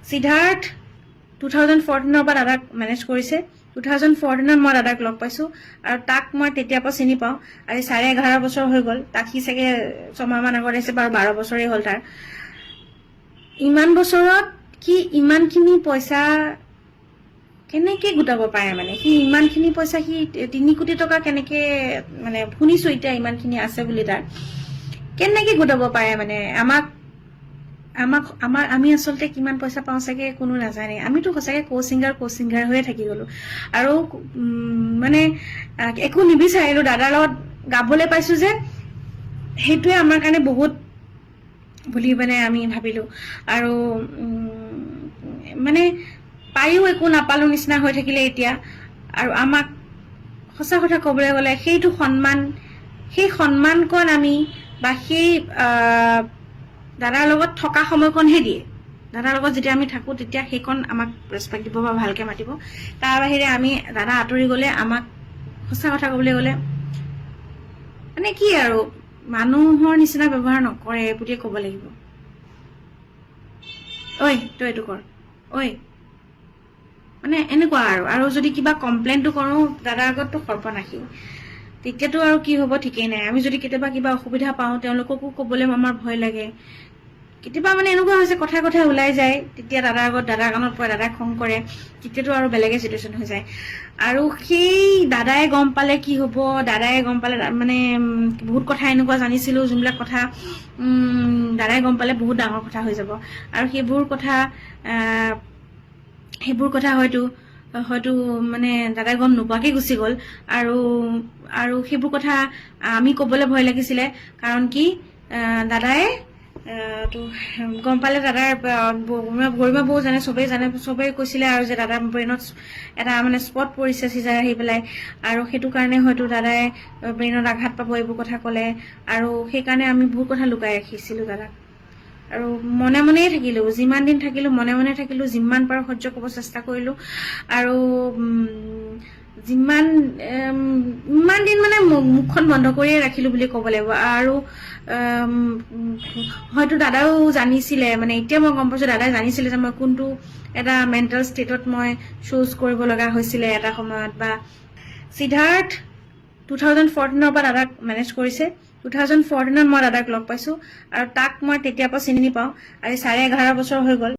সিদ্ধাৰ্থ 2014 পৰা দাদাক মেনেজ কৰিছে 2014 মই দাদাক লগ পাইছো আৰু তাক মই তেতিয়াৰ পৰা চিনি পাওঁ আজি 11.5 বছৰ হৈ গ'ল তাক সি চাগে 6 মাহ মান আগত আহিছে বাৰু 12 বছৰেই হ'ল তাৰ ইমান বছৰত কি ইমানখিনি পইচা কেনেকে গোটাব পাৰে মানে সি ইমানখিনি পইচা সি 3 কোটি টকা কেনেকে মানে শুনিছো এতিয়া ইমানখিনি আছে বুলি তাৰ কেনেকে গোটাব পাৰে মানে আমি আসলতে কিমান পইচা পাওঁ চাগে কোনো নাজানে আমিতো সঁচাকে কোচিংগাৰ হৈয়ে থাকি গলো আৰু মানে একো নিবিচাৰিলো দাদাৰ লগত গাবলৈ পাইছো যে সেইটোৱে আমাৰ কাৰণে বহুত বুলি মানে আমি ভাবিলো আৰু মানে পাইও একো নাপালো নিচিনা হৈ থাকিলে এতিয়া আৰু আমাক সঁচা কথা ক'বলৈ গ'লে সেইটো সেই সন্মানকণ আমি বা সেই দাদাৰ লগত থকা সময়কণহে দিয়ে দাদাৰ লগত যেতিয়া আমি থাকো তেতিয়া সেইকণ আমাক ৰেসপেক্ট দিব বা ভালকে মাতিব তাৰ বাহিৰে আমি দাদা আঁতৰি গ'লে আমাক সঁচা কথা ক'বলৈ গ'লে মানে কি আৰু মানুহৰ নিচিনা ব্যৱহাৰ নকৰে বুলিয়ে ক'ব লাগিব ঐ তই এইটো কৰ ঐ মানে এনেকুৱা আৰু যদি কিবা কমপ্লেইনটো কৰো দাদাৰ আগততো সৰ্বনাশী তেতিয়াতো আৰু কি হ'ব ঠিকেই নাই আমি যদি কেতিয়াবা কিবা অসুবিধা পাওঁ তেওঁলোককো ক'বলৈ আমাৰ ভয় লাগে কেতিয়াবা মানে এনেকুৱা হৈছে কথা ওলাই যায় তেতিয়া দাদাৰ আগত দাদাৰ কাণত পৰে দাদাই খং কৰে তেতিয়াতো আৰু বেলেগে চিটুৱেশ্যন হৈ যায় আৰু সেই দাদাই গম পালে কি হ'ব দাদাই গম পালে মানে বহুত কথা এনেকুৱা জানিছিলো যোনবিলাক কথা দাদাই গম পালে বহুত ডাঙৰ কথা হৈ যাব আৰু সেইবোৰ কথা হয়তো মানে দাদাই গম নোপোৱাকে গুচি গ'ল আৰু সেইবোৰ কথা আমি ক'বলৈ ভয় লাগিছিলে কাৰণ কি দাদাই তো গম পালে দাদাৰ গৰিমা বৌ জানে চবেই কৈছিলে আৰু যে দাদাৰ ব্ৰেইনত এটা মানে স্পট পৰিছে চিজাৰ আহি পেলাই আৰু সেইটো কাৰণে হয়তো দাদাই ব্ৰেইনত আঘাত পাব এইবোৰ কথা ক'লে আৰু সেইকাৰণে আমি বহুত কথা লুকাই ৰাখিছিলো দাদাক আৰু মনে থাকিলো যিমান দিন থাকিলো মনে থাকিলো যিমান পাৰো সহ্য কৰিব চেষ্টা কৰিলো আৰু ইমান দিন মানে মুখখন বন্ধ কৰিয়ে ৰাখিলো বুলি ক'ব লাগিব আৰু হয়তো দাদাও জানিছিলে মানে এতিয়া মই গম পাইছো দাদাই জানিছিলে যে মই কোনটো এটা মেণ্টেল ষ্টেটত মই শ্ব'জ কৰিব লগা হৈছিলে এটা সময়ত বা সিদ্ধাৰ্থ 2014 পৰা দাদাক মেনেজ কৰিছে 2014 মই দাদাক লগ পাইছো আৰু তাক মই তেতিয়াৰ পৰা চিনি পাওঁ আজি 11.5 বছৰ হৈ গ'ল